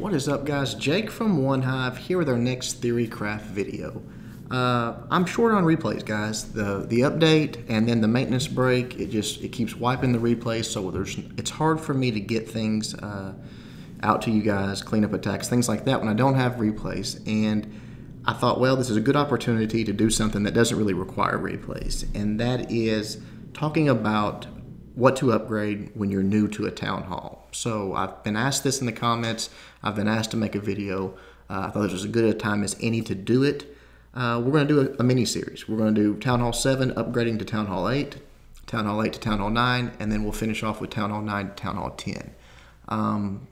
What is up, guys? Jake from One Hive here with our next theory craft video. I'm short on replays, guys. The update and then the maintenance break, it keeps wiping the replays, so it's hard for me to get things out to you guys, clean up attacks, things like that when I don't have replays. And I thought, well, this is a good opportunity to do something that doesn't really require replays, and that is talking about what to upgrade when you're new to a town hall. So I've been asked this in the comments. I've been asked to make a video. I thought this was as good a time as any to do it. We're going to do a mini-series. We're going to do Town Hall 7 upgrading to Town Hall 8, Town Hall 8 to Town Hall 9, and then we'll finish off with Town Hall 9 to Town Hall 10.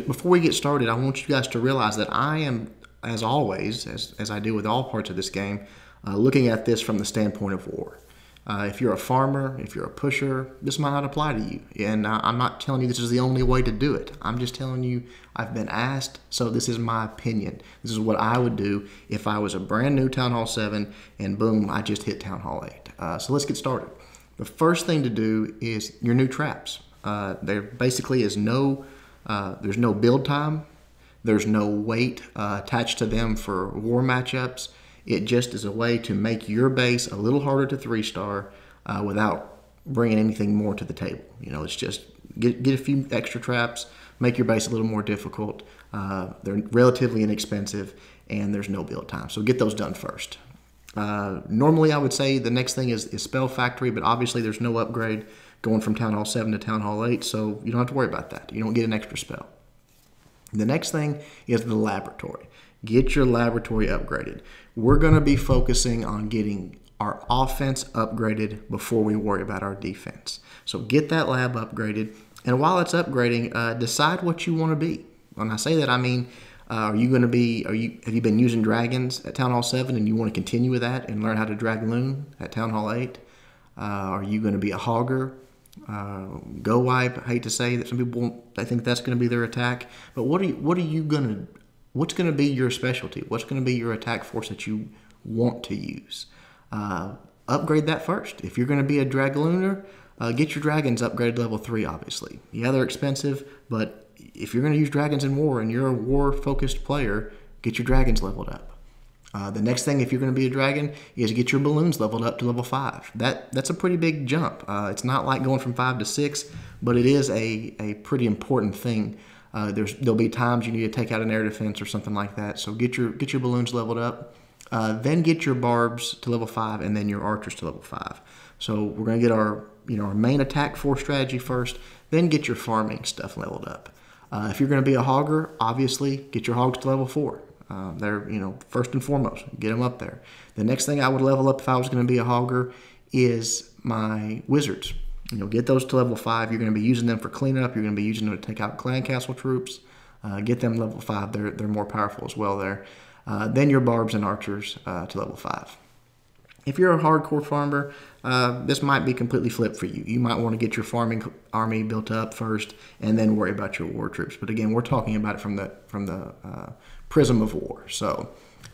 Before we get started, I want you guys to realize that I am, as always, as I do with all parts of this game, looking at this from the standpoint of war. If you're a farmer, if you're a pusher, this might not apply to you. And I'm not telling you this is the only way to do it. I'm just telling you I've been asked, so this is my opinion. This is what I would do if I was a brand new Town Hall 7 and boom, I just hit Town Hall 8. So let's get started. The first thing to do is your new traps. There basically is there's no build time. There's no weight attached to them for war matchups. It just is a way to make your base a little harder to 3-star without bringing anything more to the table. You know, it's just get a few extra traps, make your base a little more difficult. They're relatively inexpensive, and there's no build time. So get those done first. Normally, I would say the next thing is Spell Factory, but obviously there's no upgrade going from Town Hall 7 to Town Hall 8, so you don't have to worry about that. You don't get an extra spell. The next thing is the laboratory. Get your laboratory upgraded. We're going to be focusing on getting our offense upgraded before we worry about our defense. So get that lab upgraded, and while it's upgrading, decide what you want to be. When I say that, I mean, have you been using dragons at Town Hall 7 and you want to continue with that and learn how to drag loon at Town Hall 8? Are you going to be a hogger? Go wipe. I hate to say that some people won't, they think that's going to be their attack, but what's going to be your specialty? What's going to be your attack force that you want to use? Upgrade that first. If you're going to be a Dragalooner, get your dragons upgraded to level 3, obviously. Yeah, they're expensive, but if you're going to use dragons in war and you're a war-focused player, get your dragons leveled up. The next thing, if you're going to be a dragon, is get your balloons leveled up to level 5. That's a pretty big jump. It's not like going from 5 to 6, but it is a pretty important thing. There'll be times you need to take out an air defense or something like that. So get your balloons leveled up, then get your barbs to level 5, and then your archers to level 5. So we're going to get our main attack force strategy first, then get your farming stuff leveled up. If you're going to be a hogger, obviously get your hogs to level 4. They're first and foremost, get them up there. The next thing I would level up if I was going to be a hogger is my wizards. Get those to level 5. You're going to be using them for cleanup. You're going to be using them to take out clan castle troops. Get them level 5. They're more powerful as well there. Then your barbs and archers to level 5. If you're a hardcore farmer, this might be completely flipped for you. You might want to get your farming army built up first and then worry about your war troops. But again, we're talking about it from the prism of war. So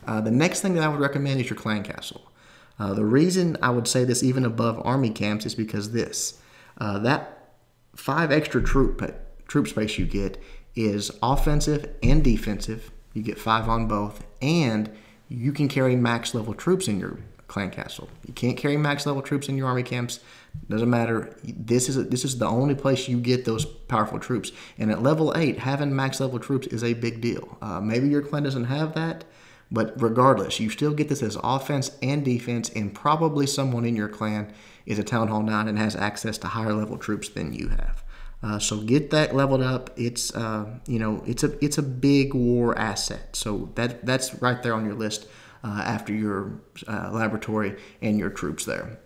the next thing that I would recommend is your clan castle. The reason I would say this even above army camps is because that 5 extra troop space you get is offensive and defensive. You get 5 on both, and you can carry max level troops in your clan castle. You can't carry max level troops in your army camps. Doesn't matter. This is the only place you get those powerful troops. And at level 8, having max level troops is a big deal. Maybe your clan doesn't have that, but regardless, you still get this as offense and defense, and probably someone in your clan is a Town Hall 9 and has access to higher level troops than you have. So get that leveled up. It's it's a big war asset. So that's right there on your list after your laboratory and your troops there.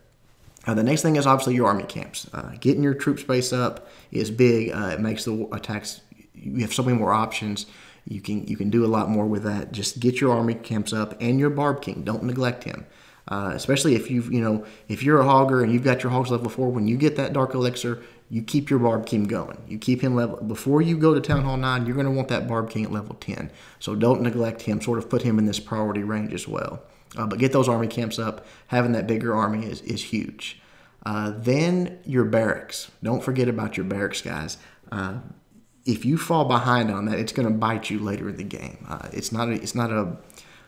The next thing is obviously your army camps. Getting your troop space up is big. It makes the attacks. You have so many more options. You can do a lot more with that. Just get your army camps up and your Barb King. Don't neglect him. Especially if if you're a hogger and you've got your hogs level 4, when you get that dark elixir, you keep your Barb King going. You keep him level. Before you go to Town Hall 9, you're going to want that Barb King at level 10. So don't neglect him. Sort of put him in this priority range as well. But get those army camps up. Having that bigger army is huge. Then your barracks. Don't forget about your barracks, guys. if you fall behind on that, it's going to bite you later in the game. It's not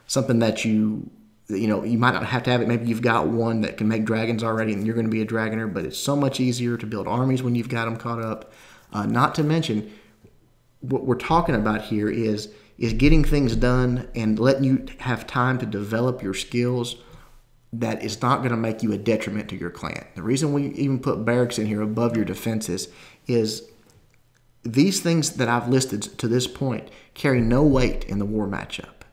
something that you might not have to have it. Maybe you've got one that can make dragons already and you're going to be a dragoner, but it's so much easier to build armies when you've got them caught up. Not to mention, what we're talking about here is getting things done and letting you have time to develop your skills that is not going to make you a detriment to your clan. The reason we even put barracks in here above your defenses is these things that I've listed to this point carry no weight in the war matchup.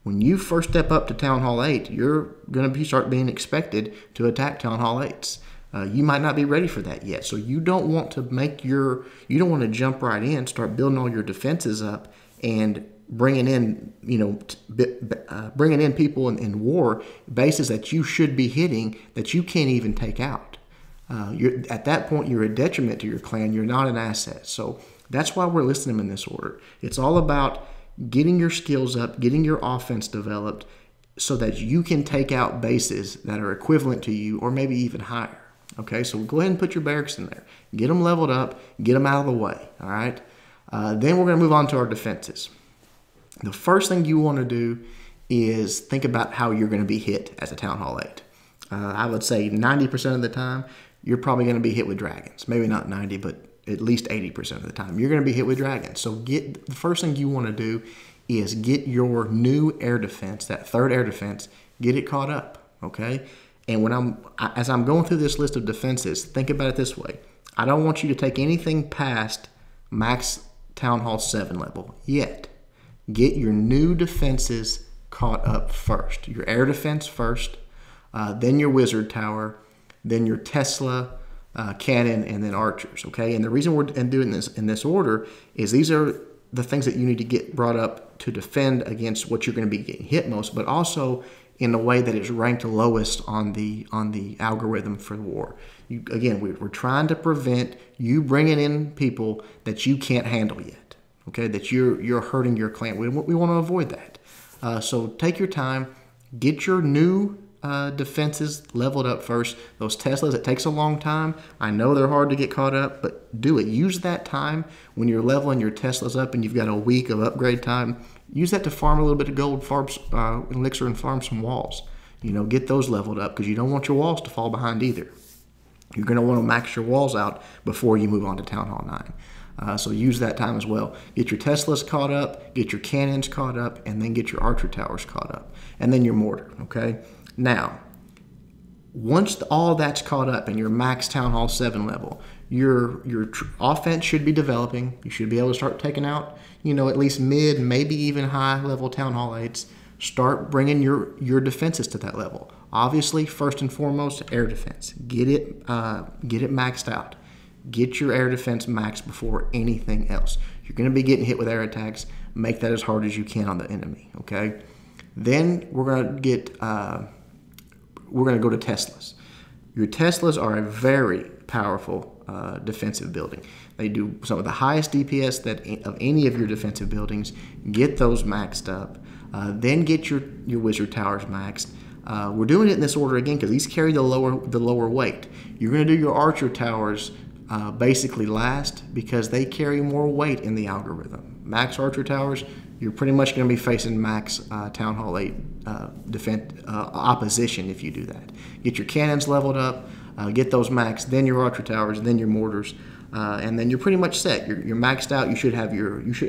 When you first step up to Town Hall 8, you're going to start being expected to attack Town Hall 8s. You might not be ready for that yet, so you don't want to jump right in, start building all your defenses up, and bringing in people in war bases that you should be hitting that you can't even take out. At that point, you're a detriment to your clan. You're not an asset. So that's why we're listing them in this order. It's all about getting your skills up, getting your offense developed so that you can take out bases that are equivalent to you or maybe even higher. Okay, so go ahead and put your barracks in there. Get them leveled up, get them out of the way, all right? Then we're going to move on to our defenses. The first thing you want to do is think about how you're going to be hit as a Town Hall 8. I would say 90% of the time, you're probably going to be hit with dragons. Maybe not 90, but at least 80% of the time. You're going to be hit with dragons. So the first thing you want to do is get your new air defense, that third air defense, get it caught up, okay? And as I'm going through this list of defenses, think about it this way. I don't want you to take anything past max Town Hall 7 level yet. Get your new defenses caught up first. Your air defense first, then your wizard tower, then your Tesla, cannon, and then archers, okay? And the reason we're doing this in this order is these are the things that you need to get brought up to defend against what you're going to be getting hit most, but also in a way that is ranked lowest on the algorithm for the war. Again, we're trying to prevent you bringing in people that you can't handle yet, okay? That you're hurting your clan. We want to avoid that. So take your time, get your new defenses leveled up first. Those Teslas, it takes a long time. I know they're hard to get caught up, but do it. Use that time when you're leveling your Teslas up and you've got a week of upgrade time. Use that to farm a little bit of gold, farm elixir, and farm some walls. Get those leveled up because you don't want your walls to fall behind either. You're going to want to max your walls out before you move on to Town Hall 9. So use that time as well. Get your Teslas caught up, get your cannons caught up, and then get your archer towers caught up. And then your mortar, okay? Now, once all that's caught up and your max Town Hall 7 level, your offense should be developing. You should be able to start taking out, at least mid, maybe even high level Town Hall 8s. Start bringing your defenses to that level. Obviously, first and foremost, air defense. Get it maxed out. Get your air defense maxed before anything else. You're going to be getting hit with air attacks. Make that as hard as you can on the enemy, okay? Then we're going to go to Teslas. Your Teslas are a very powerful defensive building. They do some of the highest DPS of any of your defensive buildings. Get those maxed up. Then get your wizard towers maxed. We're doing it in this order again because these carry the lower weight. You're going to do your archer towers basically last because they carry more weight in the algorithm. Max archer towers, you're pretty much going to be facing max Town Hall 8 opposition if you do that. Get your cannons leveled up, get those maxed, then your archer towers, then your mortars, and then you're pretty much set. You're maxed out. You should have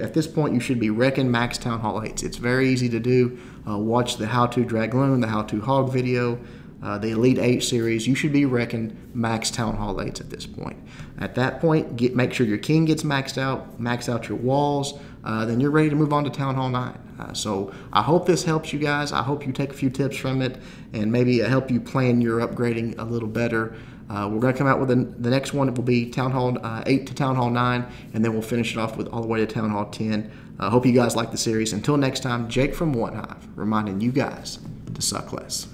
at this point you should be wrecking max Town Hall 8s. It's very easy to do. Watch the How to Dragoon, the How to Hog video, the Elite 8 series. You should be wrecking max Town Hall 8s at this point. At that point, make sure your king gets maxed out, max out your walls, then you're ready to move on to Town Hall 9. So I hope this helps you guys. I hope you take a few tips from it and maybe help you plan your upgrading a little better. We're going to come out with the next one. It will be Town Hall 8 to Town Hall 9, and then we'll finish it off with all the way to Town Hall 10. I hope you guys like the series. Until next time, Jake from One Hive, reminding you guys to suck less.